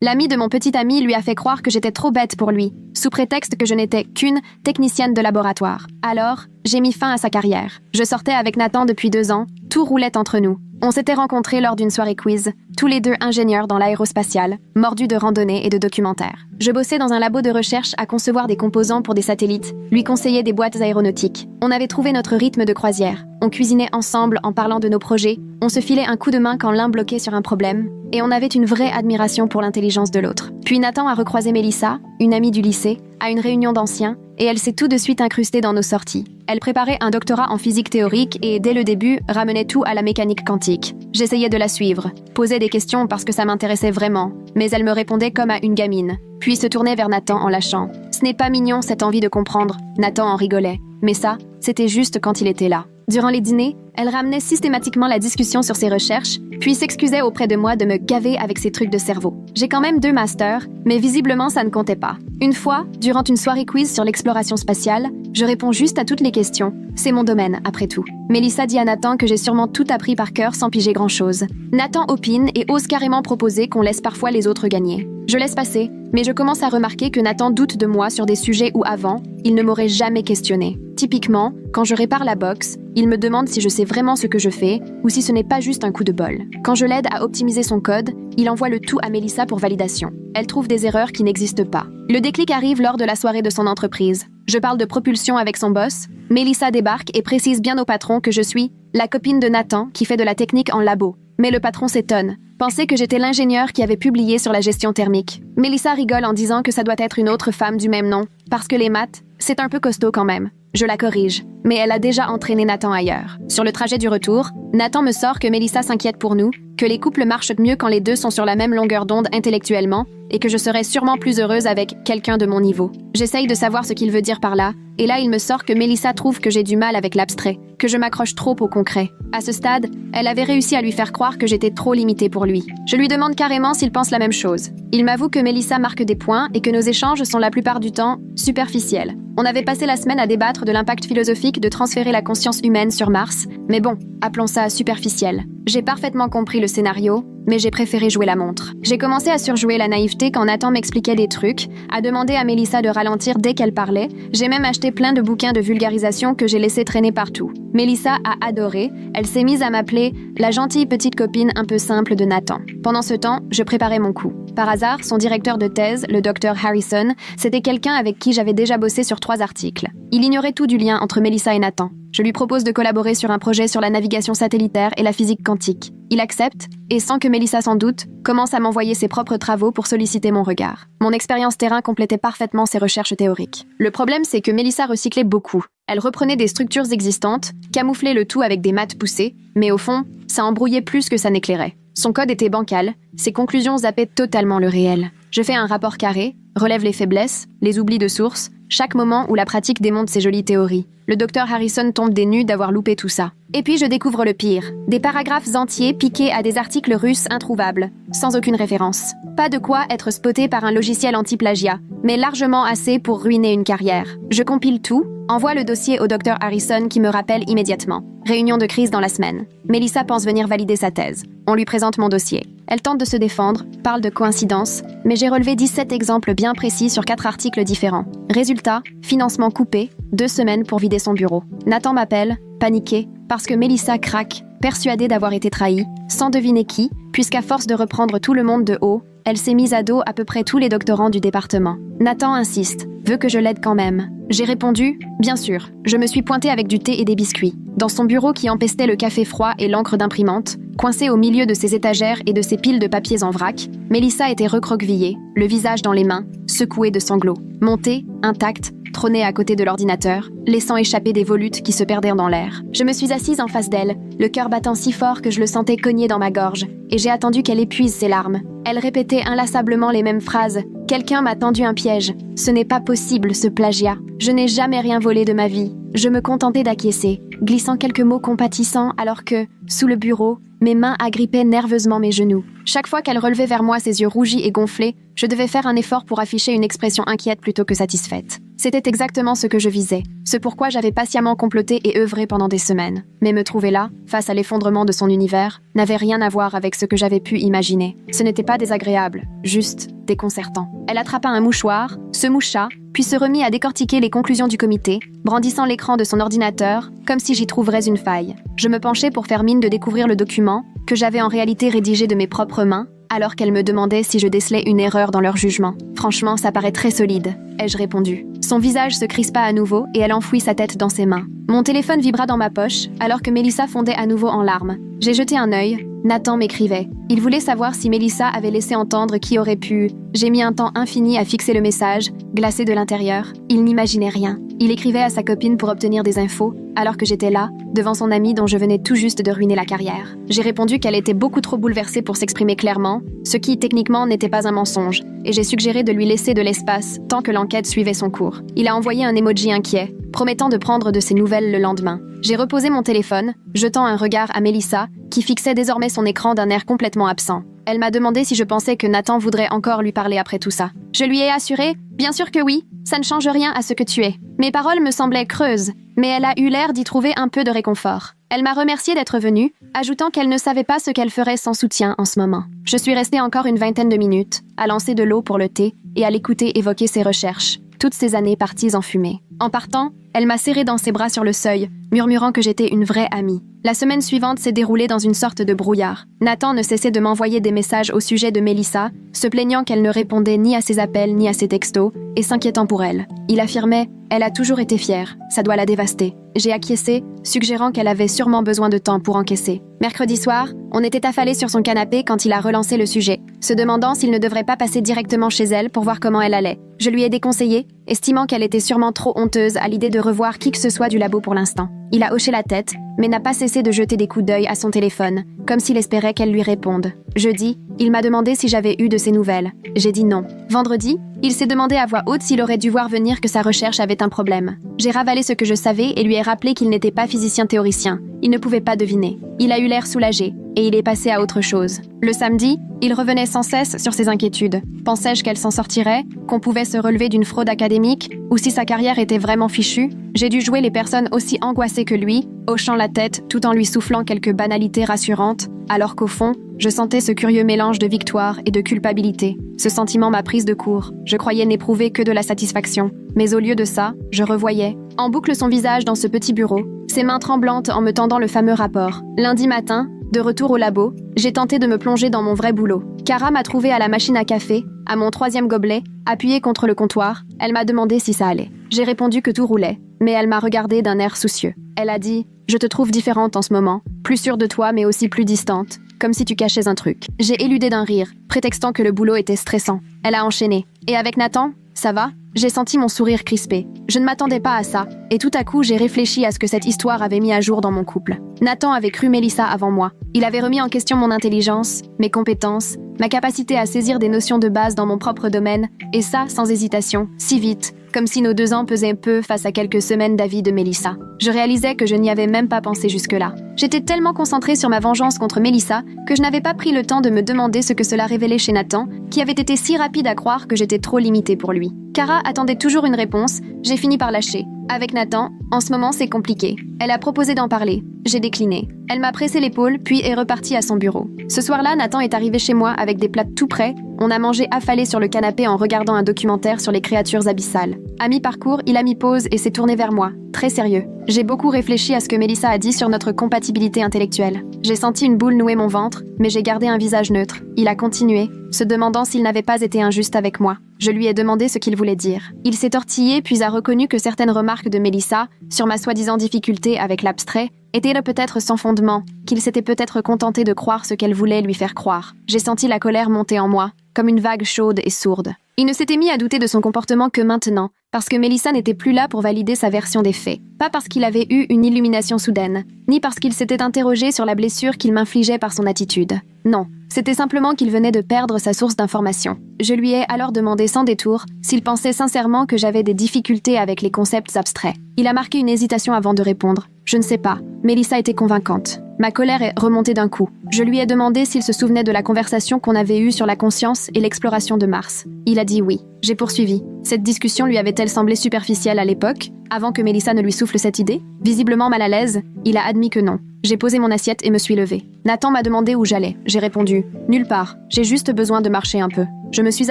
L'ami de mon petit ami lui a fait croire que j'étais trop bête pour lui, sous prétexte que je n'étais qu'une technicienne de laboratoire. Alors, j'ai mis fin à sa carrière. Je sortais avec Nathan depuis 2 ans, tout roulait entre nous. On s'était rencontrés lors d'une soirée quiz, tous les deux ingénieurs dans l'aérospatiale, mordus de randonnée et de documentaires. Je bossais dans un labo de recherche à concevoir des composants pour des satellites, lui conseillais des boîtes aéronautiques. On avait trouvé notre rythme de croisière. On cuisinait ensemble en parlant de nos projets, on se filait un coup de main quand l'un bloquait sur un problème, et on avait une vraie admiration pour l'intelligence de l'autre. Puis Nathan a recroisé Mélissa, une amie du lycée, à une réunion d'anciens, et elle s'est tout de suite incrustée dans nos sorties. Elle préparait un doctorat en physique théorique et, dès le début, ramenait tout à la mécanique quantique. J'essayais de la suivre, posais des questions parce que ça m'intéressait vraiment, mais elle me répondait comme à une gamine, puis se tournait vers Nathan en lâchant. Ce n'est pas mignon cette envie de comprendre, Nathan en rigolait, mais ça, c'était juste quand il était là. Durant les dîners, elle ramenait systématiquement la discussion sur ses recherches, puis s'excusait auprès de moi de me gaver avec ses trucs de cerveau. J'ai quand même 2 masters, mais visiblement ça ne comptait pas. Une fois, durant une soirée quiz sur l'exploration spatiale, je réponds juste à toutes les questions. C'est mon domaine, après tout. Mélissa dit à Nathan que j'ai sûrement tout appris par cœur sans piger grand-chose. Nathan opine et ose carrément proposer qu'on laisse parfois les autres gagner. Je laisse passer, mais je commence à remarquer que Nathan doute de moi sur des sujets où avant, il ne m'aurait jamais questionné. Typiquement, quand je répare la box, il me demande si je sais vraiment ce que je fais ou si ce n'est pas juste un coup de bol. Quand je l'aide à optimiser son code, il envoie le tout à Mélissa pour validation. Elle trouve des erreurs qui n'existent pas. Le déclic arrive lors de la soirée de son entreprise. Je parle de propulsion avec son boss. Mélissa débarque et précise bien au patron que je suis la copine de Nathan qui fait de la technique en labo. Mais le patron s'étonne. Pensait que j'étais l'ingénieur qui avait publié sur la gestion thermique. Mélissa rigole en disant que ça doit être une autre femme du même nom, parce que les maths, c'est un peu costaud quand même. Je la corrige, mais elle a déjà entraîné Nathan ailleurs. Sur le trajet du retour, Nathan me sort que Mélissa s'inquiète pour nous, que les couples marchent mieux quand les deux sont sur la même longueur d'onde intellectuellement, et que je serais sûrement plus heureuse avec quelqu'un de mon niveau. J'essaye de savoir ce qu'il veut dire par là, et là il me sort que Mélissa trouve que j'ai du mal avec l'abstrait, que je m'accroche trop au concret. À ce stade, elle avait réussi à lui faire croire que j'étais trop limitée pour lui. Je lui demande carrément s'il pense la même chose. Il m'avoue que Mélissa marque des points et que nos échanges sont la plupart du temps superficiels. On avait passé la semaine à débattre de l'impact philosophique de transférer la conscience humaine sur Mars, mais bon, appelons ça superficiel. J'ai parfaitement compris le scénario, mais j'ai préféré jouer la montre. J'ai commencé à surjouer la naïveté quand Nathan m'expliquait des trucs, à demander à Mélissa de ralentir dès qu'elle parlait. J'ai même acheté plein de bouquins de vulgarisation que j'ai laissé traîner partout. Mélissa a adoré, elle s'est mise à m'appeler la gentille petite copine un peu simple de Nathan. Pendant ce temps, je préparais mon coup. Par hasard, son directeur de thèse, le Dr Harrison, c'était quelqu'un avec qui j'avais déjà bossé sur 3 articles. Il ignorait tout du lien entre Mélissa et Nathan. Je lui propose de collaborer sur un projet sur la navigation satellitaire et la physique quantique. Il accepte, et sans que Mélissa s'en doute, commence à m'envoyer ses propres travaux pour solliciter mon regard. Mon expérience terrain complétait parfaitement ses recherches théoriques. Le problème, c'est que Mélissa recyclait beaucoup. Elle reprenait des structures existantes, camouflait le tout avec des maths poussées, mais au fond, ça embrouillait plus que ça n'éclairait. Son code était bancal, ses conclusions zappaient totalement le réel. Je fais un rapport carré, relève les faiblesses, les oublis de source, chaque moment où la pratique démonte ses jolies théories. Le docteur Harrison tombe des nues d'avoir loupé tout ça. Et puis je découvre le pire. Des paragraphes entiers piqués à des articles russes introuvables, sans aucune référence. Pas de quoi être spoté par un logiciel anti-plagiat, mais largement assez pour ruiner une carrière. Je compile tout, envoie le dossier au docteur Harrison qui me rappelle immédiatement. Réunion de crise dans la semaine. Mélissa pense venir valider sa thèse. On lui présente mon dossier. Elle tente de se défendre, parle de coïncidence, mais j'ai relevé 17 exemples bien précis sur 4 articles différents. Résultat, financement coupé, 2 semaines pour vider son bureau. Nathan m'appelle, paniqué, parce que Mélissa craque, persuadée d'avoir été trahie, sans deviner qui, puisqu'à force de reprendre tout le monde de haut, elle s'est mise à dos à peu près tous les doctorants du département. Nathan insiste, veut que je l'aide quand même. J'ai répondu, bien sûr. Je me suis pointée avec du thé et des biscuits. Dans son bureau qui empestait le café froid et l'encre d'imprimante, coincée au milieu de ses étagères et de ses piles de papiers en vrac, Mélissa était recroquevillée, le visage dans les mains, secouée de sanglots. Montée, intacte, trônait à côté de l'ordinateur, laissant échapper des volutes qui se perdirent dans l'air. Je me suis assise en face d'elle, le cœur battant si fort que je le sentais cogner dans ma gorge, et j'ai attendu qu'elle épuise ses larmes. Elle répétait inlassablement les mêmes phrases. « Quelqu'un m'a tendu un piège. Ce n'est pas possible, ce plagiat. Je n'ai jamais rien volé de ma vie. » Je me contentais d'acquiescer, glissant quelques mots compatissants alors que, sous le bureau, mes mains agrippaient nerveusement mes genoux. Chaque fois qu'elle relevait vers moi ses yeux rougis et gonflés, je devais faire un effort pour afficher une expression inquiète plutôt que satisfaite. C'était exactement ce que je visais, ce pourquoi j'avais patiemment comploté et œuvré pendant des semaines. Mais me trouver là, face à l'effondrement de son univers, n'avait rien à voir avec ce que j'avais pu imaginer. Ce n'était pas désagréable, juste déconcertant. Elle attrapa un mouchoir, se moucha, puis se remit à décortiquer les conclusions du comité, brandissant l'écran de son ordinateur, comme si j'y trouverais une faille. Je me penchai pour faire mine de découvrir le document, que j'avais en réalité rédigé de mes propres mains, alors qu'elle me demandait si je décelais une erreur dans leur jugement. Franchement, ça paraît très solide, ai-je répondu. Son visage se crispa à nouveau et elle enfouit sa tête dans ses mains. Mon téléphone vibra dans ma poche, alors que Mélissa fondait à nouveau en larmes. J'ai jeté un œil. Nathan m'écrivait. Il voulait savoir si Mélissa avait laissé entendre qui aurait pu. J'ai mis un temps infini à fixer le message, glacé de l'intérieur. Il n'imaginait rien. Il écrivait à sa copine pour obtenir des infos, alors que j'étais là, devant son amie dont je venais tout juste de ruiner la carrière. J'ai répondu qu'elle était beaucoup trop bouleversée pour s'exprimer clairement, ce qui, techniquement, n'était pas un mensonge, et j'ai suggéré de lui laisser de l'espace tant que l'enquête suivait son cours. Il a envoyé un emoji inquiet, promettant de prendre de ses nouvelles le lendemain. J'ai reposé mon téléphone, jetant un regard à Mélissa, qui fixait désormais son écran d'un air complètement absent. Elle m'a demandé si je pensais que Nathan voudrait encore lui parler après tout ça. Je lui ai assuré, bien sûr que oui, ça ne change rien à ce que tu es. Mes paroles me semblaient creuses, mais elle a eu l'air d'y trouver un peu de réconfort. Elle m'a remercié d'être venue, ajoutant qu'elle ne savait pas ce qu'elle ferait sans soutien en ce moment. Je suis restée encore une vingtaine de minutes, à lancer de l'eau pour le thé et à l'écouter évoquer ses recherches, toutes ces années parties en fumée. En partant, elle m'a serré dans ses bras sur le seuil, murmurant que j'étais une vraie amie. La semaine suivante s'est déroulée dans une sorte de brouillard. Nathan ne cessait de m'envoyer des messages au sujet de Mélissa, se plaignant qu'elle ne répondait ni à ses appels ni à ses textos, et s'inquiétant pour elle. Il affirmait « Elle a toujours été fière, ça doit la dévaster ». J'ai acquiescé, suggérant qu'elle avait sûrement besoin de temps pour encaisser. Mercredi soir, on était affalés sur son canapé quand il a relancé le sujet, se demandant s'il ne devrait pas passer directement chez elle pour voir comment elle allait. Je lui ai déconseillé, estimant qu'elle était sûrement trop honteuse à l'idée de revoir qui que ce soit du labo pour l'instant. Il a hoché la tête, mais n'a pas cessé de jeter des coups d'œil à son téléphone, comme s'il espérait qu'elle lui réponde. Jeudi, il m'a demandé si j'avais eu de ses nouvelles. J'ai dit non. Vendredi, il s'est demandé à voix haute s'il aurait dû voir venir que sa recherche avait un problème. J'ai ravalé ce que je savais et lui ai rappelé qu'il n'était pas physicien théoricien. Il ne pouvait pas deviner. Il a eu l'air soulagé, et il est passé à autre chose. Le samedi, il revenait sans cesse sur ses inquiétudes. Pensais-je qu'elle s'en sortirait, qu'on pouvait se relever d'une fraude académique, ou si sa carrière était vraiment fichue? J'ai dû jouer les personnes aussi angoissées que lui, hochant la tête tout en lui soufflant quelques banalités rassurantes, alors qu'au fond, je sentais ce curieux mélange de victoire et de culpabilité. Ce sentiment m'a prise de court. Je croyais n'éprouver que de la satisfaction. Mais au lieu de ça, je revoyais, en boucle son visage dans ce petit bureau, ses mains tremblantes en me tendant le fameux rapport. Lundi matin, de retour au labo, j'ai tenté de me plonger dans mon vrai boulot. Cara m'a trouvé à la machine à café, à mon 3e gobelet, appuyé contre le comptoir. Elle m'a demandé si ça allait. J'ai répondu que tout roulait, mais elle m'a regardé d'un air soucieux. Elle a dit « Je te trouve différente en ce moment, plus sûre de toi mais aussi plus distante, comme si tu cachais un truc. » J'ai éludé d'un rire, prétextant que le boulot était stressant. Elle a enchaîné. « Et avec Nathan, ça va ?» J'ai senti mon sourire crispé. Je ne m'attendais pas à ça, et tout à coup j'ai réfléchi à ce que cette histoire avait mis à jour dans mon couple. Nathan avait cru Mélissa avant moi. Il avait remis en question mon intelligence, mes compétences, ma capacité à saisir des notions de base dans mon propre domaine, et ça sans hésitation, si vite, comme si nos 2 ans pesaient peu face à quelques semaines d'avis de Mélissa. Je réalisais que je n'y avais même pas pensé jusque-là. J'étais tellement concentrée sur ma vengeance contre Mélissa que je n'avais pas pris le temps de me demander ce que cela révélait chez Nathan, qui avait été si rapide à croire que j'étais trop limitée pour lui. Cara attendait toujours une réponse, j'ai fini par lâcher. Avec Nathan, en ce moment c'est compliqué. Elle a proposé d'en parler. J'ai décliné. Elle m'a pressé l'épaule, puis est repartie à son bureau. Ce soir-là, Nathan est arrivé chez moi avec des plats tout prêts. On a mangé affalé sur le canapé en regardant un documentaire sur les créatures abyssales. À mi-parcours, il a mis pause et s'est tourné vers moi, très sérieux. J'ai beaucoup réfléchi à ce que Mélissa a dit sur notre compatibilité intellectuelle. J'ai senti une boule nouer mon ventre, mais j'ai gardé un visage neutre. Il a continué, se demandant s'il n'avait pas été injuste avec moi. Je lui ai demandé ce qu'il voulait dire. Il s'est tortillé puis a reconnu que certaines remarques de Mélissa, sur ma soi-disant difficulté avec l'abstrait, étaient peut-être sans fondement, qu'il s'était peut-être contenté de croire ce qu'elle voulait lui faire croire. J'ai senti la colère monter en moi, comme une vague chaude et sourde. Il ne s'était mis à douter de son comportement que maintenant, parce que Mélissa n'était plus là pour valider sa version des faits. Pas parce qu'il avait eu une illumination soudaine, ni parce qu'il s'était interrogé sur la blessure qu'il m'infligeait par son attitude. Non, c'était simplement qu'il venait de perdre sa source d'information. Je lui ai alors demandé sans détour s'il pensait sincèrement que j'avais des difficultés avec les concepts abstraits. Il a marqué une hésitation avant de répondre. Je ne sais pas. Mélissa était convaincante. Ma colère est remontée d'un coup. Je lui ai demandé s'il se souvenait de la conversation qu'on avait eue sur la conscience et l'exploration de Mars. Il a dit oui. J'ai poursuivi. Cette discussion lui avait-elle semblé superficielle à l'époque, avant que Melissa ne lui souffle cette idée? Visiblement mal à l'aise, il a admis que non. J'ai posé mon assiette et me suis levée. Nathan m'a demandé où j'allais. J'ai répondu « Nulle part, j'ai juste besoin de marcher un peu ». Je me suis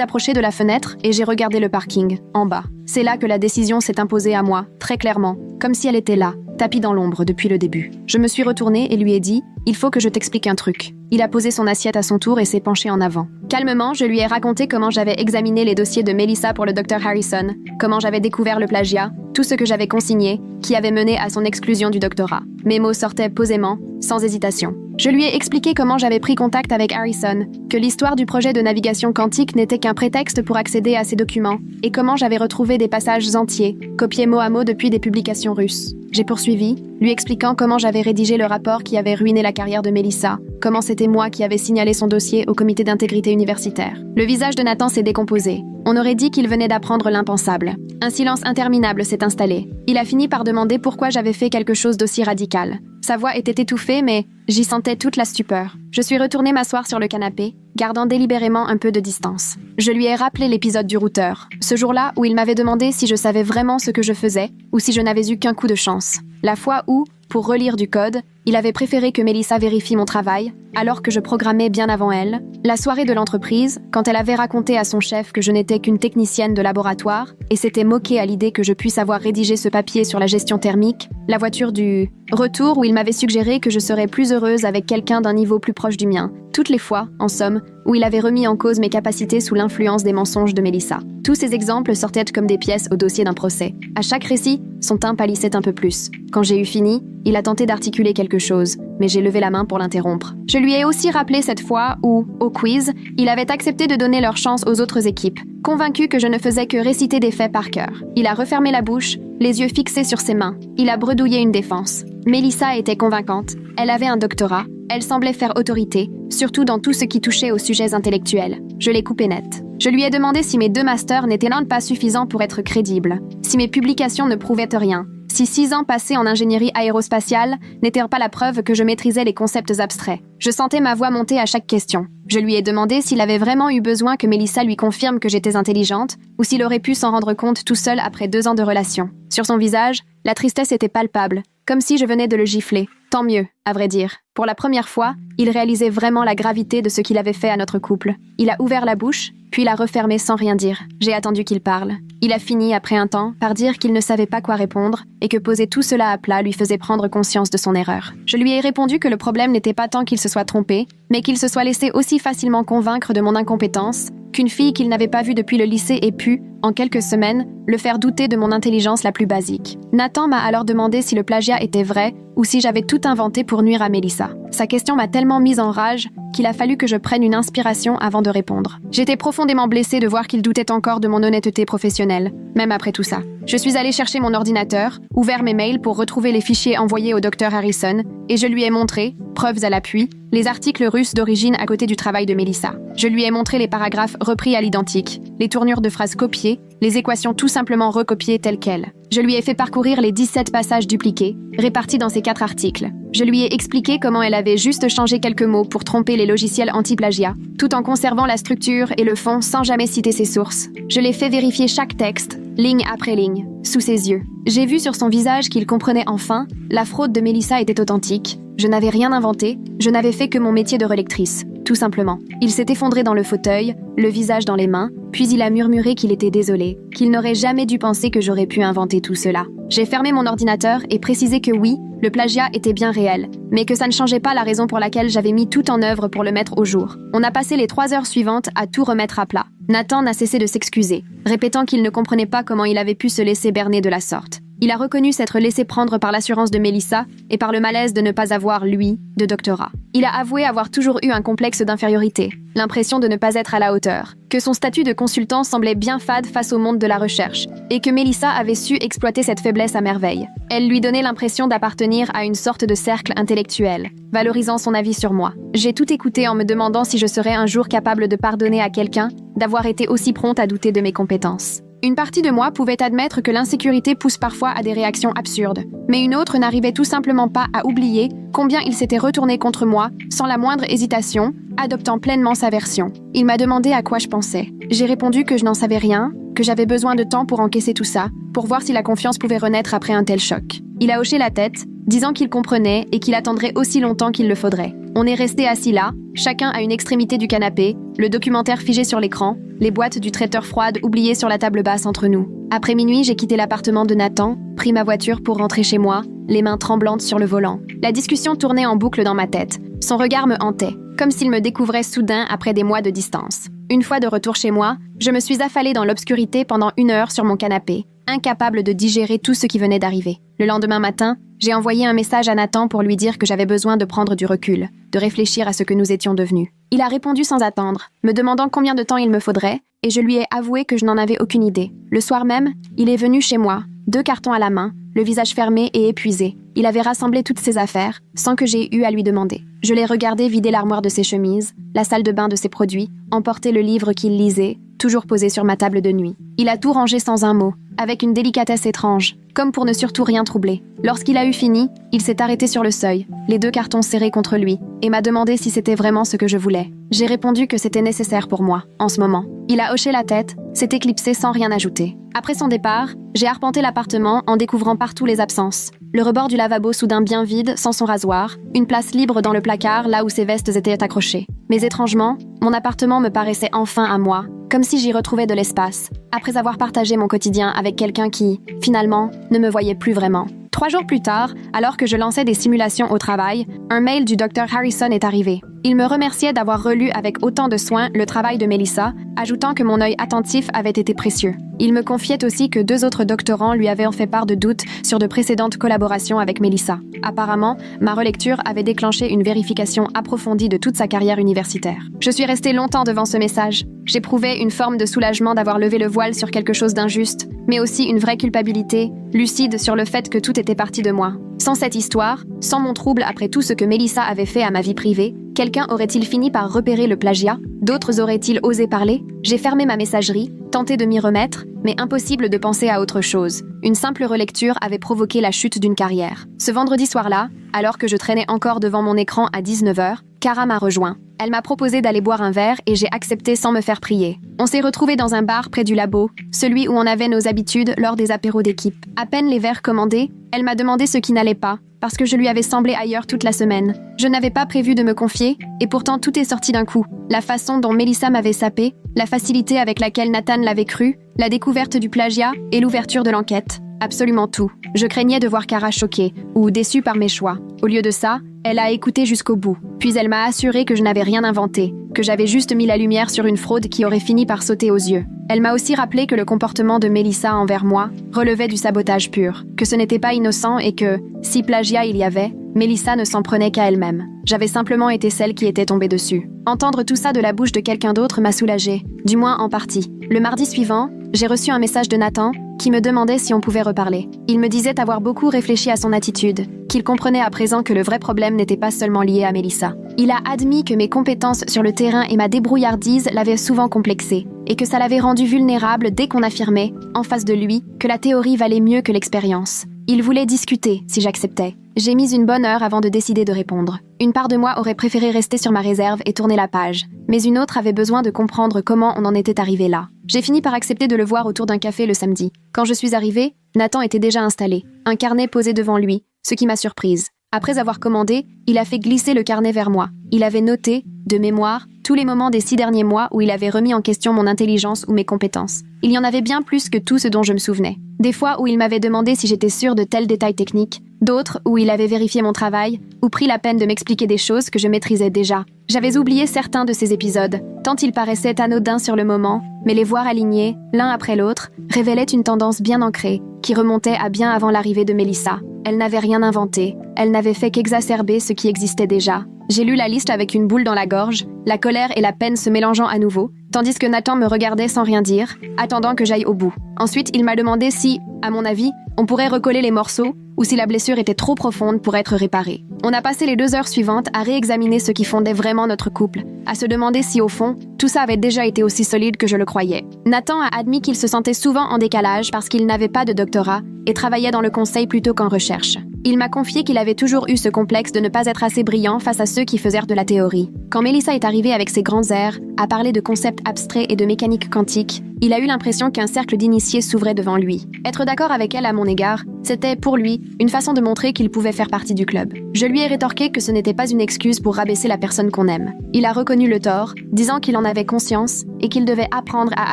approchée de la fenêtre et j'ai regardé le parking, en bas. C'est là que la décision s'est imposée à moi, très clairement, comme si elle était là, tapie dans l'ombre depuis le début. Je me suis retournée et lui ai dit « Il faut que je t'explique un truc ». Il a posé son assiette à son tour et s'est penché en avant. Calmement, je lui ai raconté comment j'avais examiné les dossiers de Melissa pour le Dr Harrison, comment j'avais découvert le plagiat, tout ce que j'avais consigné, qui avait mené à son exclusion du doctorat. Mes mots sortaient posément, sans hésitation. Je lui ai expliqué comment j'avais pris contact avec Harrison, que l'histoire du projet de navigation quantique n'était qu'un prétexte pour accéder à ces documents, et comment j'avais retrouvé des passages entiers, copiés mot à mot depuis des publications russes. J'ai poursuivi, lui expliquant comment j'avais rédigé le rapport qui avait ruiné la carrière de Melissa, comment c'était moi qui avais signalé son dossier au comité d'intégrité universitaire. Le visage de Nathan s'est décomposé. On aurait dit qu'il venait d'apprendre l'impensable. Un silence interminable s'est installé. Il a fini par demander pourquoi j'avais fait quelque chose d'aussi radical. Sa voix était étouffée, mais j'y sentais toute la stupeur. Je suis retournée m'asseoir sur le canapé, gardant délibérément un peu de distance. Je lui ai rappelé l'épisode du routeur, ce jour-là où il m'avait demandé si je savais vraiment ce que je faisais ou si je n'avais eu qu'un coup de chance. La fois où, pour relire du code, il avait préféré que Melissa vérifie mon travail, alors que je programmais bien avant elle. La soirée de l'entreprise, quand elle avait raconté à son chef que je n'étais qu'une technicienne de laboratoire et s'était moquée à l'idée que je puisse avoir rédigé ce papier sur la gestion thermique. La voiture du retour où il m'avait suggéré que je serais plus heureuse avec quelqu'un d'un niveau plus proche du mien. Toutes les fois, en somme, où il avait remis en cause mes capacités sous l'influence des mensonges de Melissa. Tous ces exemples sortaient comme des pièces au dossier d'un procès. À chaque récit, son teint pâlissait un peu plus. Quand j'ai eu fini, il a tenté d'articuler quelque chose, mais j'ai levé la main pour l'interrompre. Je lui ai aussi rappelé cette fois où, au quiz, il avait accepté de donner leur chance aux autres équipes, convaincu que je ne faisais que réciter des faits par cœur. Il a refermé la bouche, les yeux fixés sur ses mains. Il a bredouillé une défense. Melissa était convaincante. Elle avait un doctorat. Elle semblait faire autorité, surtout dans tout ce qui touchait aux sujets intellectuels. Je l'ai coupé net. Je lui ai demandé si mes 2 masters n'étaient l'un pas suffisants pour être crédibles, si mes publications ne prouvaient rien, si 6 ans passés en ingénierie aérospatiale n'étaient pas la preuve que je maîtrisais les concepts abstraits. Je sentais ma voix monter à chaque question. Je lui ai demandé s'il avait vraiment eu besoin que Melissa lui confirme que j'étais intelligente, ou s'il aurait pu s'en rendre compte tout seul après 2 ans de relation. Sur son visage, la tristesse était palpable, comme si je venais de le gifler. Tant mieux, à vrai dire. Pour la première fois, il réalisait vraiment la gravité de ce qu'il avait fait à notre couple. Il a ouvert la bouche, puis l'a refermée sans rien dire. J'ai attendu qu'il parle. Il a fini, après un temps, par dire qu'il ne savait pas quoi répondre et que poser tout cela à plat lui faisait prendre conscience de son erreur. Je lui ai répondu que le problème n'était pas tant qu'il se soit trompé, mais qu'il se soit laissé aussi facilement convaincre de mon incompétence, qu'une fille qu'il n'avait pas vue depuis le lycée ait pu, en quelques semaines, le faire douter de mon intelligence la plus basique. Nathan m'a alors demandé si le plagiat était vrai ou si j'avais tout inventé pour nuire à Melissa. Sa question m'a tellement mise en rage qu'il a fallu que je prenne une inspiration avant de répondre. J'étais profondément blessée de voir qu'il doutait encore de mon honnêteté professionnelle, même après tout ça. Je suis allée chercher mon ordinateur, ouvert mes mails pour retrouver les fichiers envoyés au Dr Harrison, et je lui ai montré, preuves à l'appui, les articles russes d'origine à côté du travail de Melissa. Je lui ai montré les paragraphes repris à l'identique, les tournures de phrases copiées, les équations tout simplement recopiées telles quelles. Je lui ai fait parcourir les 17 passages dupliqués, répartis dans ces 4 articles. Je lui ai expliqué comment elle avait juste changé quelques mots pour tromper les logiciels anti-plagiat, tout en conservant la structure et le fond sans jamais citer ses sources. Je l'ai fait vérifier chaque texte, ligne après ligne, sous ses yeux. J'ai vu sur son visage qu'il comprenait enfin, la fraude de Melissa était authentique. Je n'avais rien inventé, je n'avais fait que mon métier de relectrice, tout simplement. Il s'est effondré dans le fauteuil, le visage dans les mains, puis il a murmuré qu'il était désolé, qu'il n'aurait jamais dû penser que j'aurais pu inventer tout cela. J'ai fermé mon ordinateur et précisé que oui, le plagiat était bien réel, mais que ça ne changeait pas la raison pour laquelle j'avais mis tout en œuvre pour le mettre au jour. On a passé les 3 heures suivantes à tout remettre à plat. Nathan n'a cessé de s'excuser, répétant qu'il ne comprenait pas comment il avait pu se laisser berner de la sorte. Il a reconnu s'être laissé prendre par l'assurance de Melissa et par le malaise de ne pas avoir, lui, de doctorat. Il a avoué avoir toujours eu un complexe d'infériorité, l'impression de ne pas être à la hauteur, que son statut de consultant semblait bien fade face au monde de la recherche, et que Melissa avait su exploiter cette faiblesse à merveille. Elle lui donnait l'impression d'appartenir à une sorte de cercle intellectuel, valorisant son avis sur moi. J'ai tout écouté en me demandant si je serais un jour capable de pardonner à quelqu'un d'avoir été aussi prompte à douter de mes compétences. Une partie de moi pouvait admettre que l'insécurité pousse parfois à des réactions absurdes, mais une autre n'arrivait tout simplement pas à oublier combien il s'était retourné contre moi, sans la moindre hésitation, adoptant pleinement sa version. Il m'a demandé à quoi je pensais. J'ai répondu que je n'en savais rien, que j'avais besoin de temps pour encaisser tout ça, pour voir si la confiance pouvait renaître après un tel choc. Il a hoché la tête, disant qu'il comprenait et qu'il attendrait aussi longtemps qu'il le faudrait. On est resté assis là, chacun à une extrémité du canapé, le documentaire figé sur l'écran, les boîtes du traiteur froides oubliées sur la table basse entre nous. Après minuit, j'ai quitté l'appartement de Nathan, pris ma voiture pour rentrer chez moi, les mains tremblantes sur le volant. La discussion tournait en boucle dans ma tête. Son regard me hantait, comme s'il me découvrait soudain après des mois de distance. Une fois de retour chez moi, je me suis affalée dans l'obscurité pendant 1 heure sur mon canapé, incapable de digérer tout ce qui venait d'arriver. Le lendemain matin, j'ai envoyé un message à Nathan pour lui dire que j'avais besoin de prendre du recul, de réfléchir à ce que nous étions devenus. Il a répondu sans attendre, me demandant combien de temps il me faudrait, et je lui ai avoué que je n'en avais aucune idée. Le soir même, il est venu chez moi, 2 cartons à la main, le visage fermé et épuisé. Il avait rassemblé toutes ses affaires, sans que j'aie eu à lui demander. Je l'ai regardé vider l'armoire de ses chemises, la salle de bain de ses produits, emporter le livre qu'il lisait, toujours posé sur ma table de nuit. Il a tout rangé sans un mot, avec une délicatesse étrange, comme pour ne surtout rien troubler. Lorsqu'il a eu fini, il s'est arrêté sur le seuil, les 2 cartons serrés contre lui, et m'a demandé si c'était vraiment ce que je voulais. J'ai répondu que c'était nécessaire pour moi, en ce moment. Il a hoché la tête, s'est éclipsé sans rien ajouter. Après son départ, j'ai arpenté l'appartement en découvrant partout les absences. Le rebord du lavabo soudain bien vide, sans son rasoir, une place libre dans le placard là où ses vestes étaient accrochées. Mais étrangement, mon appartement me paraissait enfin à moi, comme si j'y retrouvais de l'espace, après avoir partagé mon quotidien avec quelqu'un qui, finalement, ne me voyait plus vraiment. 3 jours plus tard, alors que je lançais des simulations au travail, un mail du Dr Harrison est arrivé. Il me remerciait d'avoir relu avec autant de soin le travail de Melissa, ajoutant que mon œil attentif avait été précieux. Il me confiait aussi que 2 autres doctorants lui avaient fait part de doutes sur de précédentes collaborations avec Melissa. Apparemment, ma relecture avait déclenché une vérification approfondie de toute sa carrière universitaire. Je suis restée longtemps devant ce message. J'éprouvais une forme de soulagement d'avoir levé le voile sur quelque chose d'injuste, mais aussi une vraie culpabilité, lucide sur le fait que tout était parti de moi. Sans cette histoire, sans mon trouble après tout ce que Melissa avait fait à ma vie privée, quelqu'un aurait-il fini par repérer le plagiat? D'autres auraient-ils osé parler? J'ai fermé ma messagerie, tenté de m'y remettre, mais impossible de penser à autre chose. Une simple relecture avait provoqué la chute d'une carrière. Ce vendredi soir-là, alors que je traînais encore devant mon écran à 19h, Cara m'a rejoint. Elle m'a proposé d'aller boire un verre et j'ai accepté sans me faire prier. On s'est retrouvés dans un bar près du labo, celui où on avait nos habitudes lors des apéros d'équipe. À peine les verres commandés, elle m'a demandé ce qui n'allait pas, parce que je lui avais semblé ailleurs toute la semaine. Je n'avais pas prévu de me confier, et pourtant tout est sorti d'un coup. La façon dont Melissa m'avait sapé, la facilité avec laquelle Nathan l'avait cru, la découverte du plagiat et l'ouverture de l'enquête. Absolument tout. Je craignais de voir Cara choquée ou déçue par mes choix. Au lieu de ça, elle a écouté jusqu'au bout. Puis elle m'a assuré que je n'avais rien inventé, que j'avais juste mis la lumière sur une fraude qui aurait fini par sauter aux yeux. Elle m'a aussi rappelé que le comportement de Melissa envers moi relevait du sabotage pur, que ce n'était pas innocent et que, si plagiat il y avait, Melissa ne s'en prenait qu'à elle-même. J'avais simplement été celle qui était tombée dessus. Entendre tout ça de la bouche de quelqu'un d'autre m'a soulagée, du moins en partie. Le mardi suivant, j'ai reçu un message de Nathan qui me demandait si on pouvait reparler. Il me disait avoir beaucoup réfléchi à son attitude, qu'il comprenait à présent que le vrai problème n'était pas seulement lié à Melissa. Il a admis que mes compétences sur le terrain et ma débrouillardise l'avaient souvent complexé, et que ça l'avait rendu vulnérable dès qu'on affirmait, en face de lui, que la théorie valait mieux que l'expérience. Il voulait discuter, si j'acceptais. J'ai mis une bonne heure avant de décider de répondre. Une part de moi aurait préféré rester sur ma réserve et tourner la page, mais une autre avait besoin de comprendre comment on en était arrivé là. J'ai fini par accepter de le voir autour d'un café le samedi. Quand je suis arrivée, Nathan était déjà installé, un carnet posé devant lui, ce qui m'a surprise. Après avoir commandé, il a fait glisser le carnet vers moi. Il avait noté, de mémoire, tous les moments des 6 derniers mois où il avait remis en question mon intelligence ou mes compétences. Il y en avait bien plus que tout ce dont je me souvenais. Des fois où il m'avait demandé si j'étais sûre de tels détails techniques, d'autres où il avait vérifié mon travail, ou pris la peine de m'expliquer des choses que je maîtrisais déjà. J'avais oublié certains de ces épisodes, tant ils paraissaient anodins sur le moment, mais les voir alignés, l'un après l'autre, révélaient une tendance bien ancrée, qui remontait à bien avant l'arrivée de Melissa. Elle n'avait rien inventé, elle n'avait fait qu'exacerber ce qui existait déjà. J'ai lu la liste avec une boule dans la gorge, la colère et la peine se mélangeant à nouveau, tandis que Nathan me regardait sans rien dire, attendant que j'aille au bout. Ensuite, il m'a demandé si, à mon avis, on pourrait recoller les morceaux, ou si la blessure était trop profonde pour être réparée. On a passé les 2 heures suivantes à réexaminer ce qui fondait vraiment notre couple, à se demander si au fond, tout ça avait déjà été aussi solide que je le croyais. Nathan a admis qu'il se sentait souvent en décalage parce qu'il n'avait pas de doctorat et travaillait dans le conseil plutôt qu'en recherche. Il m'a confié qu'il avait toujours eu ce complexe de ne pas être assez brillant face à ceux qui faisaient de la théorie. Quand Melissa est arrivée avec ses grands airs, à parler de concepts abstraits et de mécanique quantique, il a eu l'impression qu'un cercle d'initiés s'ouvrait devant lui. Être d'accord avec elle à mon égard, c'était, pour lui, une façon de montrer qu'il pouvait faire partie du club. Je lui ai rétorqué que ce n'était pas une excuse pour rabaisser la personne qu'on aime. Il a reconnu le tort, disant qu'il en avait conscience et qu'il devait apprendre à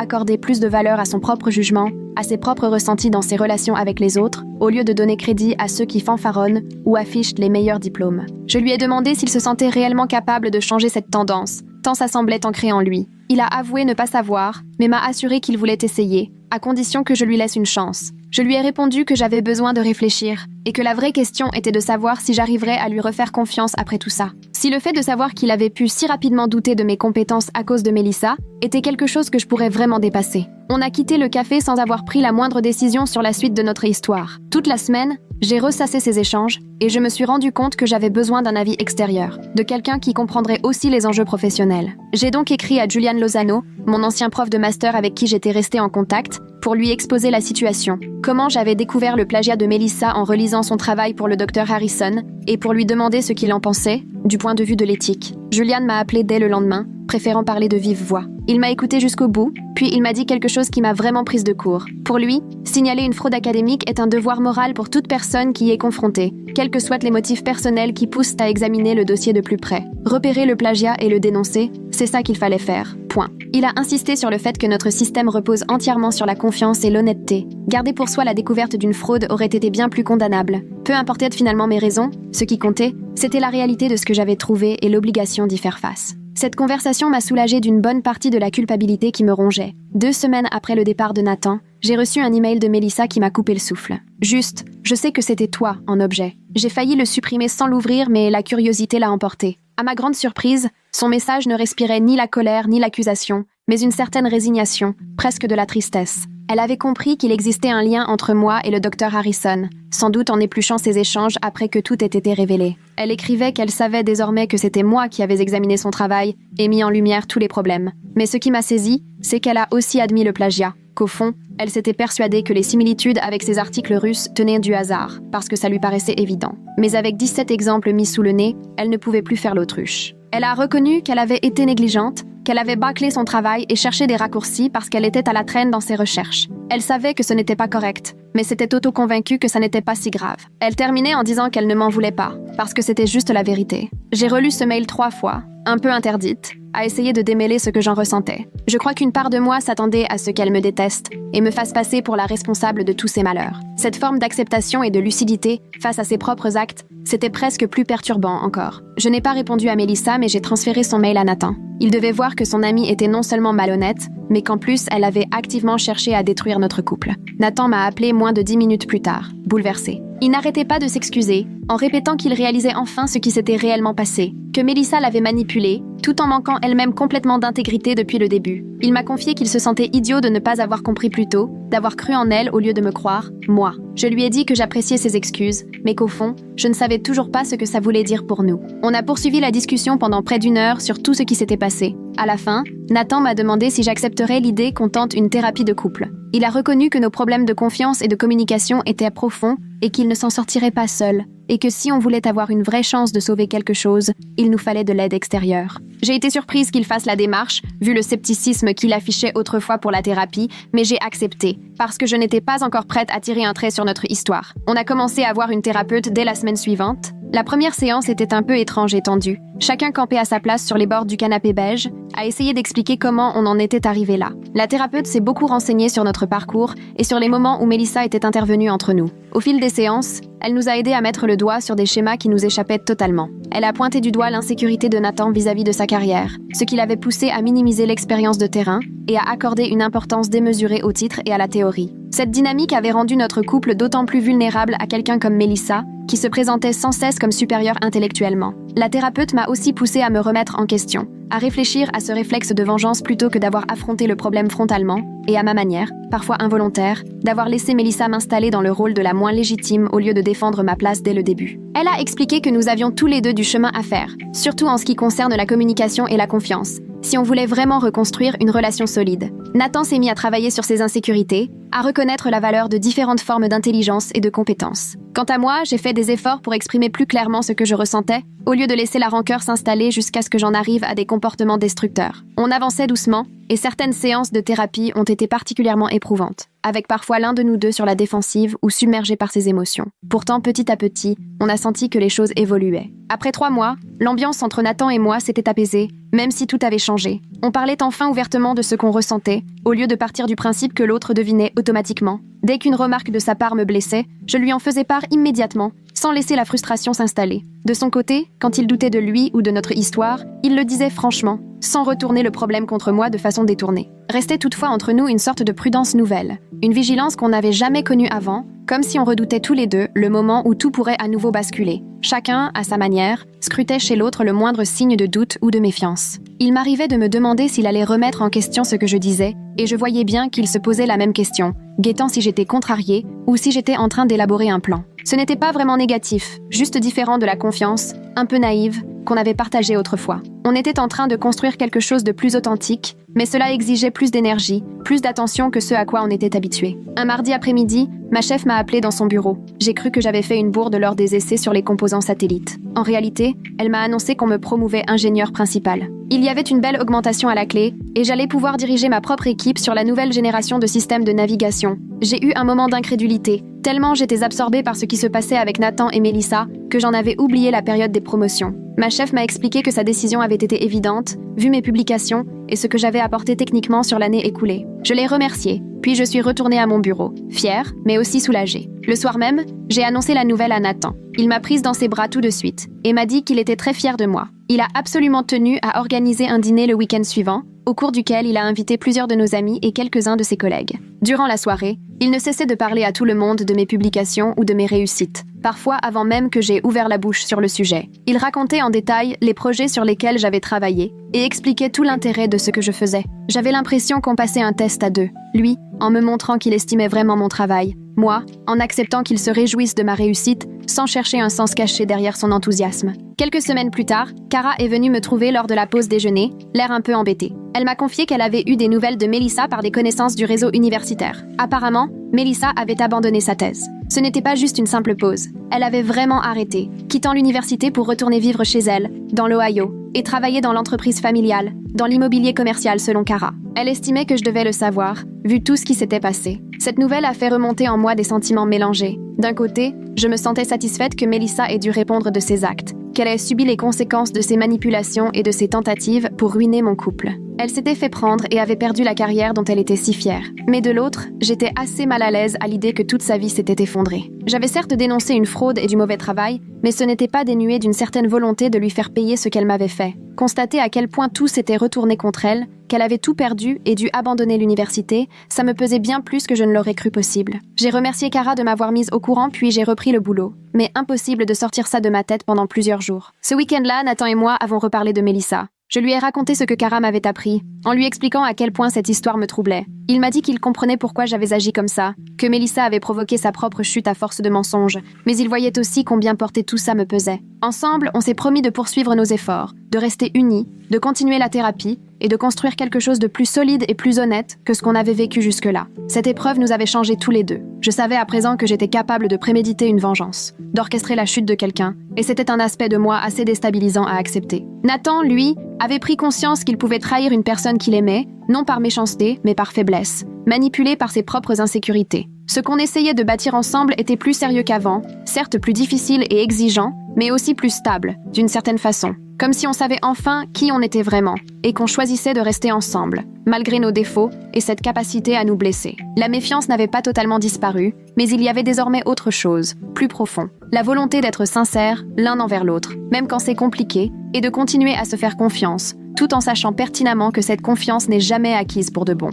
accorder plus de valeur à son propre jugement, à ses propres ressentis dans ses relations avec les autres, au lieu de donner crédit à ceux qui fanfaronnent ou affichent les meilleurs diplômes. Je lui ai demandé s'il se sentait réellement capable de changer cette tendance, tant ça semblait ancré en lui. Il a avoué ne pas savoir, mais m'a assuré qu'il voulait essayer, à condition que je lui laisse une chance. Je lui ai répondu que j'avais besoin de réfléchir, et que la vraie question était de savoir si j'arriverais à lui refaire confiance après tout ça. Si le fait de savoir qu'il avait pu si rapidement douter de mes compétences à cause de Melissa était quelque chose que je pourrais vraiment dépasser. On a quitté le café sans avoir pris la moindre décision sur la suite de notre histoire. Toute la semaine, j'ai ressassé ces échanges et je me suis rendu compte que j'avais besoin d'un avis extérieur, de quelqu'un qui comprendrait aussi les enjeux professionnels. J'ai donc écrit à Julian Lozano, mon ancien prof de master avec qui j'étais restée en contact, pour lui exposer la situation, comment j'avais découvert le plagiat de Melissa en relisant son travail pour le Dr Harrison, et pour lui demander ce qu'il en pensait, du point de vue de l'éthique. Julian m'a appelé dès le lendemain, préférant parler de vive voix. Il m'a écouté jusqu'au bout, puis il m'a dit quelque chose qui m'a vraiment prise de court. Pour lui, signaler une fraude académique est un devoir moral pour toute personne qui y est confrontée, quels que soient les motifs personnels qui poussent à examiner le dossier de plus près. Repérer le plagiat et le dénoncer, c'est ça qu'il fallait faire. Point. Il a insisté sur le fait que notre système repose entièrement sur la confiance et l'honnêteté. Garder pour soi la découverte d'une fraude aurait été bien plus condamnable. Peu importait finalement mes raisons, ce qui comptait, c'était la réalité de ce que j'avais trouvé et l'obligation d'y faire face. Cette conversation m'a soulagée d'une bonne partie de la culpabilité qui me rongeait. 2 semaines après le départ de Nathan, j'ai reçu un email de Melissa qui m'a coupé le souffle. Juste, je sais que c'était toi en objet. J'ai failli le supprimer sans l'ouvrir, mais la curiosité l'a emporté. À ma grande surprise, son message ne respirait ni la colère ni l'accusation, mais une certaine résignation, presque de la tristesse. Elle avait compris qu'il existait un lien entre moi et le Dr Harrison, sans doute en épluchant ces échanges après que tout ait été révélé. Elle écrivait qu'elle savait désormais que c'était moi qui avais examiné son travail et mis en lumière tous les problèmes. Mais ce qui m'a saisi, c'est qu'elle a aussi admis le plagiat, qu'au fond, elle s'était persuadée que les similitudes avec ses articles russes tenaient du hasard, parce que ça lui paraissait évident. Mais avec 17 exemples mis sous le nez, elle ne pouvait plus faire l'autruche. Elle a reconnu qu'elle avait été négligente, qu'elle avait bâclé son travail et cherché des raccourcis parce qu'elle était à la traîne dans ses recherches. Elle savait que ce n'était pas correct, mais s'était auto-convaincue que ça n'était pas si grave. Elle terminait en disant qu'elle ne m'en voulait pas, parce que c'était juste la vérité. J'ai relu ce mail 3 fois, un peu interdite, à essayer de démêler ce que j'en ressentais. Je crois qu'une part de moi s'attendait à ce qu'elle me déteste et me fasse passer pour la responsable de tous ses malheurs. Cette forme d'acceptation et de lucidité face à ses propres actes, c'était presque plus perturbant encore. Je n'ai pas répondu à Melissa, mais j'ai transféré son mail à Nathan. Il devait voir que son amie était non seulement malhonnête, mais qu'en plus, elle avait activement cherché à détruire notre couple. Nathan m'a appelé moins de 10 minutes plus tard, bouleversé. Il n'arrêtait pas de s'excuser, en répétant qu'il réalisait enfin ce qui s'était réellement passé, que Melissa l'avait manipulé, tout en manquant elle-même complètement d'intégrité depuis le début. Il m'a confié qu'il se sentait idiot de ne pas avoir compris plus tôt, d'avoir cru en elle au lieu de me croire, moi. Je lui ai dit que j'appréciais ses excuses, mais qu'au fond, je ne savais toujours pas ce que ça voulait dire pour nous. On a poursuivi la discussion pendant près d'1 heure sur tout ce qui s'était passé. À la fin, Nathan m'a demandé si j'accepterais l'idée qu'on tente une thérapie de couple. Il a reconnu que nos problèmes de confiance et de communication étaient profonds et qu'il ne s'en sortirait pas seul, et que si on voulait avoir une vraie chance de sauver quelque chose, il nous fallait de l'aide extérieure. J'ai été surprise qu'il fasse la démarche, vu le scepticisme qu'il affichait autrefois pour la thérapie, mais j'ai accepté, parce que je n'étais pas encore prête à tirer un trait sur notre histoire. On a commencé à voir une thérapeute dès la semaine suivante. La première séance était un peu étrange et tendue. Chacun campait à sa place sur les bords du canapé beige, à essayer d'expliquer comment on en était arrivé là. La thérapeute s'est beaucoup renseignée sur notre parcours et sur les moments où Melissa était intervenue entre nous. Au fil des séances, elle nous a aidés à mettre le doigt sur des schémas qui nous échappaient totalement. Elle a pointé du doigt l'insécurité de Nathan vis-à-vis de sa carrière, ce qui l'avait poussé à minimiser l'expérience de terrain et à accorder une importance démesurée au titre et à la théorie. Cette dynamique avait rendu notre couple d'autant plus vulnérable à quelqu'un comme Mélissa, qui se présentait sans cesse comme supérieure intellectuellement. La thérapeute m'a aussi poussée à me remettre en question, à réfléchir à ce réflexe de vengeance plutôt que d'avoir affronté le problème frontalement, et à ma manière, parfois involontaire, d'avoir laissé Mélissa m'installer dans le rôle de la moins légitime au lieu de défendre ma place dès le début. Elle a expliqué que nous avions tous les deux du chemin à faire, surtout en ce qui concerne la communication et la confiance, si on voulait vraiment reconstruire une relation solide. Nathan s'est mis à travailler sur ses insécurités, à reconnaître la valeur de différentes formes d'intelligence et de compétences. Quant à moi, j'ai fait des efforts pour exprimer plus clairement ce que je ressentais, au lieu de laisser la rancœur s'installer jusqu'à ce que j'en arrive à des comportements destructeurs. On avançait doucement, et certaines séances de thérapie ont été particulièrement éprouvantes, avec parfois l'un de nous deux sur la défensive ou submergé par ses émotions. Pourtant, petit à petit, on a senti que les choses évoluaient. Après 3 mois, l'ambiance entre Nathan et moi s'était apaisée, même si tout avait changé. On parlait enfin ouvertement de ce qu'on ressentait, au lieu de partir du principe que l'autre devinait automatiquement. Dès qu'une remarque de sa part me blessait, je lui en faisais part immédiatement, sans laisser la frustration s'installer. De son côté, quand il doutait de lui ou de notre histoire, il le disait franchement, sans retourner le problème contre moi de façon détournée. Restait toutefois entre nous une sorte de prudence nouvelle, une vigilance qu'on n'avait jamais connue avant, comme si on redoutait tous les deux le moment où tout pourrait à nouveau basculer. Chacun, à sa manière, scrutait chez l'autre le moindre signe de doute ou de méfiance. Il m'arrivait de me demander s'il allait remettre en question ce que je disais, et je voyais bien qu'il se posait la même question, guettant si j'étais contrariée ou si j'étais en train d'élaborer un plan. Ce n'était pas vraiment négatif, juste différent de la confiance, un peu naïve, qu'on avait partagée autrefois. On était en train de construire quelque chose de plus authentique, mais cela exigeait plus d'énergie, plus d'attention que ce à quoi on était habitué. Un mardi après-midi, ma chef m'a appelé dans son bureau. J'ai cru que j'avais fait une bourde lors des essais sur les composants satellites. En réalité, elle m'a annoncé qu'on me promouvait ingénieur principal. Il y avait une belle augmentation à la clé, et j'allais pouvoir diriger ma propre équipe sur la nouvelle génération de systèmes de navigation. J'ai eu un moment d'incrédulité, tellement j'étais absorbée par ce qui se passait avec Nathan et Mélissa, que j'en avais oublié la période des promotions. Ma chef m'a expliqué que sa décision avait été évidente, vu mes publications et ce que j'avais apporté techniquement sur l'année écoulée. Je l'ai remerciée, puis je suis retournée à mon bureau, fière, mais aussi soulagée. Le soir même, j'ai annoncé la nouvelle à Nathan. Il m'a prise dans ses bras tout de suite et m'a dit qu'il était très fier de moi. Il a absolument tenu à organiser un dîner le week-end suivant, au cours duquel il a invité plusieurs de nos amis et quelques-uns de ses collègues. Durant la soirée, il ne cessait de parler à tout le monde de mes publications ou de mes réussites, parfois avant même que j'aie ouvert la bouche sur le sujet. Il racontait en détail les projets sur lesquels j'avais travaillé et expliquait tout l'intérêt de ce que je faisais. J'avais l'impression qu'on passait un test à deux. Lui, en me montrant qu'il estimait vraiment mon travail. Moi, en acceptant qu'il se réjouisse de ma réussite, sans chercher un sens caché derrière son enthousiasme. Quelques semaines plus tard, Cara est venue me trouver lors de la pause déjeuner, l'air un peu embêtée. Elle m'a confié qu'elle avait eu des nouvelles de Mélissa par des connaissances du réseau universitaire. Apparemment, Mélissa avait abandonné sa thèse. Ce n'était pas juste une simple pause. Elle avait vraiment arrêté, quittant l'université pour retourner vivre chez elle, dans l'Ohio, et travailler dans l'entreprise familiale, dans l'immobilier commercial selon Cara. Elle estimait que je devais le savoir, vu tout ce qui s'était passé. Cette nouvelle a fait remonter en moi des sentiments mélangés. D'un côté, je me sentais satisfaite que Mélissa ait dû répondre de ses actes, qu'elle ait subi les conséquences de ses manipulations et de ses tentatives pour ruiner mon couple. Elle s'était fait prendre et avait perdu la carrière dont elle était si fière. Mais de l'autre, j'étais assez mal à l'aise à l'idée que toute sa vie s'était effondrée. J'avais certes dénoncé une fraude et du mauvais travail, mais ce n'était pas dénué d'une certaine volonté de lui faire payer ce qu'elle m'avait fait. Constater à quel point tout s'était retourné contre elle, qu'elle avait tout perdu et dû abandonner l'université, ça me pesait bien plus que je ne l'aurais cru possible. J'ai remercié Cara de m'avoir mise au courant puis j'ai repris le boulot. Mais impossible de sortir ça de ma tête pendant plusieurs jours. Ce week-end-là, Nathan et moi avons reparlé de Mélissa. Je lui ai raconté ce que Cara m'avait appris, en lui expliquant à quel point cette histoire me troublait. Il m'a dit qu'il comprenait pourquoi j'avais agi comme ça, que Mélissa avait provoqué sa propre chute à force de mensonges, mais il voyait aussi combien porter tout ça me pesait. Ensemble, on s'est promis de poursuivre nos efforts, de rester unis, de continuer la thérapie et de construire quelque chose de plus solide et plus honnête que ce qu'on avait vécu jusque-là. Cette épreuve nous avait changés tous les deux. Je savais à présent que j'étais capable de préméditer une vengeance, d'orchestrer la chute de quelqu'un, et c'était un aspect de moi assez déstabilisant à accepter. Nathan, lui, avait pris conscience qu'il pouvait trahir une personne qu'il aimait, non par méchanceté, mais par faiblesse, manipulé par ses propres insécurités. Ce qu'on essayait de bâtir ensemble était plus sérieux qu'avant, certes plus difficile et exigeant, mais aussi plus stable, d'une certaine façon. Comme si on savait enfin qui on était vraiment, et qu'on choisissait de rester ensemble, malgré nos défauts et cette capacité à nous blesser. La méfiance n'avait pas totalement disparu, mais il y avait désormais autre chose, plus profond. La volonté d'être sincère l'un envers l'autre, même quand c'est compliqué, et de continuer à se faire confiance, tout en sachant pertinemment que cette confiance n'est jamais acquise pour de bon.